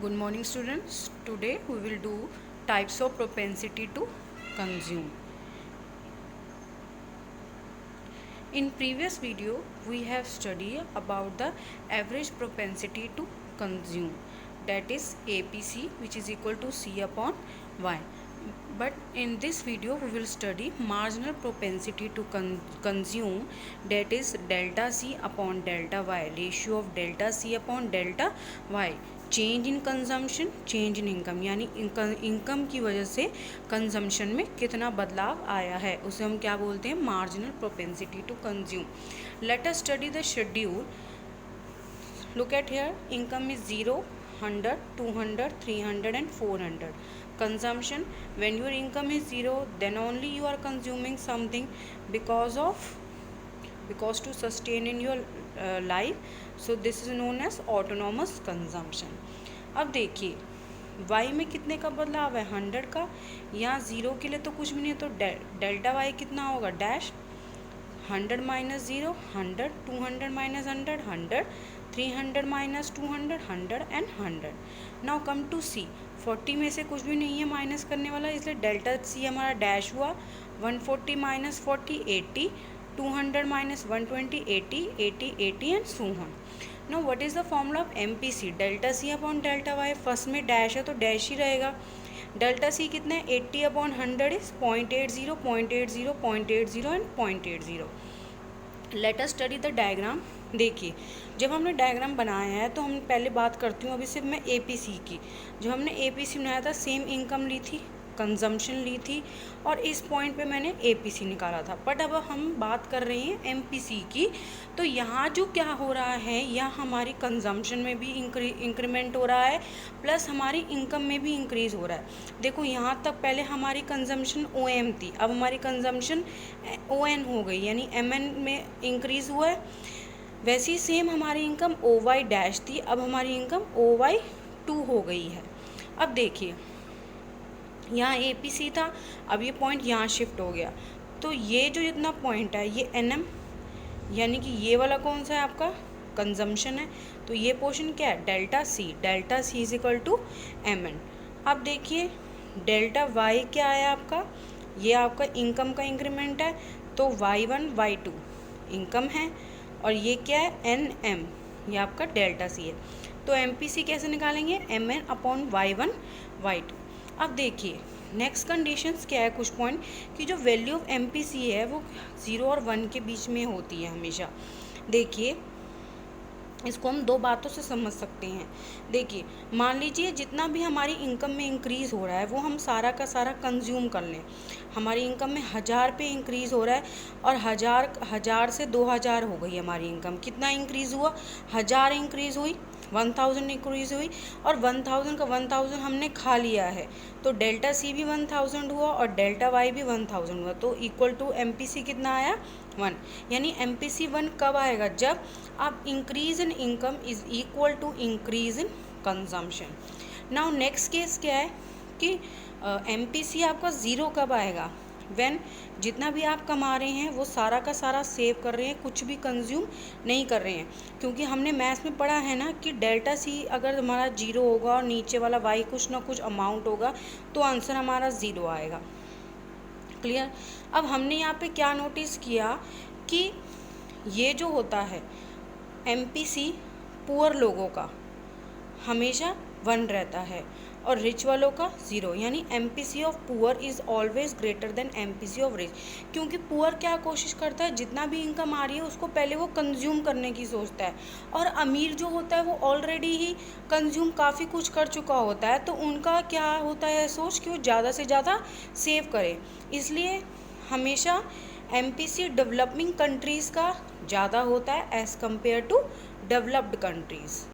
Good morning students. Today we will do types of propensity to consume. In previous video we have studied about the average propensity to consume, that is APC, which is equal to C upon Y. But in this video we will study marginal propensity to consume, that is delta C upon delta Y, ratio of delta C upon delta Y. Change in consumption, change in income, यानी income की वजह से consumption में कितना बदलाव आया है, उसे हम क्या बोलते हैं, marginal propensity to consume. Let us study the schedule. Look at here. Income is 0, 100, 200, 300 and 400. Consumption, when your income is 0, then only you are consuming something because to sustain in your life. So this is known as autonomous consumption. अब देखिए y में कितने का बदलाव है, 100 का. यहाँ 0 के लिए तो कुछ भी नहीं है, तो डेल्टा y कितना होगा, dash 100 minus 0, 100, 200 minus 100, 100, 300 minus 200, 100 and 100. Now come to c. 40 में से कुछ भी नहीं है माइनस करने वाला, इसलिए डेल्टा c हमारा डैश हुआ. 140 minus 40, 80, 200 minus 120, 80, 80, 80 and so on. Now what is the formula of MPC? Delta c upon delta y. First में डैश है तो डैश ही रहेगा. डेल्टा c कितना है, 80 upon 100 is 0.80, 0.80, 0.80 and 0.80. Late us study the diagram. देखिए जब हमने डायग्राम बनाया है तो हम पहले बात करती हूँ अभी सिर्फ मैं APC की. जब हमने APC बनाया था, सेम इनकम ली थी, कंजम्पशन ली थी, और इस पॉइंट पे मैंने APC निकाला था. बट अब हम बात कर रहे हैं MPC की. तो यहाँ जो क्या हो रहा है, यहाँ हमारी कंजम्पशन में भी इंक्रीमेंट हो रहा है, प्लस हमारी इनकम में भी इंक्रीज़ हो रहा है. देखो यहाँ तक पहले हमारी कंजम्पशन OM थी, अब हमारी कंजम्पशन ON हो गई, यानी MN में इंक्रीज़ हुआ है. वैसे ही सेम हमारी इनकम OY डैश थी, अब हमारी इनकम OY2 हो गई है. अब देखिए यहाँ APC था, अब ये पॉइंट यहाँ शिफ्ट हो गया. तो ये जो जितना पॉइंट है ये NM, यानी कि ये वाला कौन सा है आपका, कंजम्पशन है. तो ये पोर्शन क्या है, delta C. Delta C is equal to MN. अब देखिए डेल्टा Y क्या है आपका, ये आपका इनकम का इंक्रीमेंट है, तो Y1 Y2 इनकम है, और ये क्या है NM, ये आपका डेल्टा C है. तो MPC कैसे निकालेंगे, MN अपॉन Y1 Y2. अब देखिए नेक्स्ट कंडीशंस क्या है, कुछ पॉइंट कि जो वैल्यू ऑफ MPC है वो 0 और 1 के बीच में होती है हमेशा. देखिए इसको हम दो बातों से समझ सकते हैं. देखिए मान लीजिए जितना भी हमारी इनकम में इंक्रीज़ हो रहा है वो हम सारा का सारा कंज्यूम कर लें. हमारी इनकम में 1000 पे इंक्रीज़ हो रहा है, और 1000 से 2000 हो गई हमारी इनकम. कितना इंक्रीज़ हुआ, 1000 इंक्रीज़ हुई, 1000 इंक्रीज़ हुई, और 1000 का 1000 हमने खा लिया है. तो डेल्टा C भी 1000 हुआ और डेल्टा Y भी 1000 हुआ. तो इक्वल टू MPC कितना आया, 1. यानी MPC 1 कब आएगा, जब आप increase in income is equal to increase in consumption. Now next case क्या है कि MPC आपका 0 कब आएगा, व्हेन जितना भी आप कमा रहे हैं वो सारा का सारा सेव कर रहे हैं, कुछ भी कंज्यूम नहीं कर रहे हैं. क्योंकि हमने मैथ्स में पढ़ा है ना कि डेल्टा C अगर हमारा 0 होगा और नीचे वाला Y कुछ ना कुछ अमाउंट होगा तो आंसर हमारा 0 आएगा. क्लियर. अब हमने यहाँ पे क्या नोटिस किया कि ये जो होता है MPC पुअर लोगों का हमेशा 1 रहता है और रिच वालों का 0, यानी MPC of poor is always greater than MPC of rich. क्योंकि पुअर क्या कोशिश करता है, जितना भी इनकम आ रही है उसको पहले वो कंज्यूम करने की सोचता है, और अमीर जो होता है वो ऑलरेडी ही कंज्यूम काफ़ी कुछ कर चुका होता है, तो उनका क्या होता है सोच कि वो ज़्यादा से ज़्यादा सेव करे. इसलिए हमेशा MPC डेवलपिंग कंट्रीज़ का ज़्यादा होता है as compare to developed countries.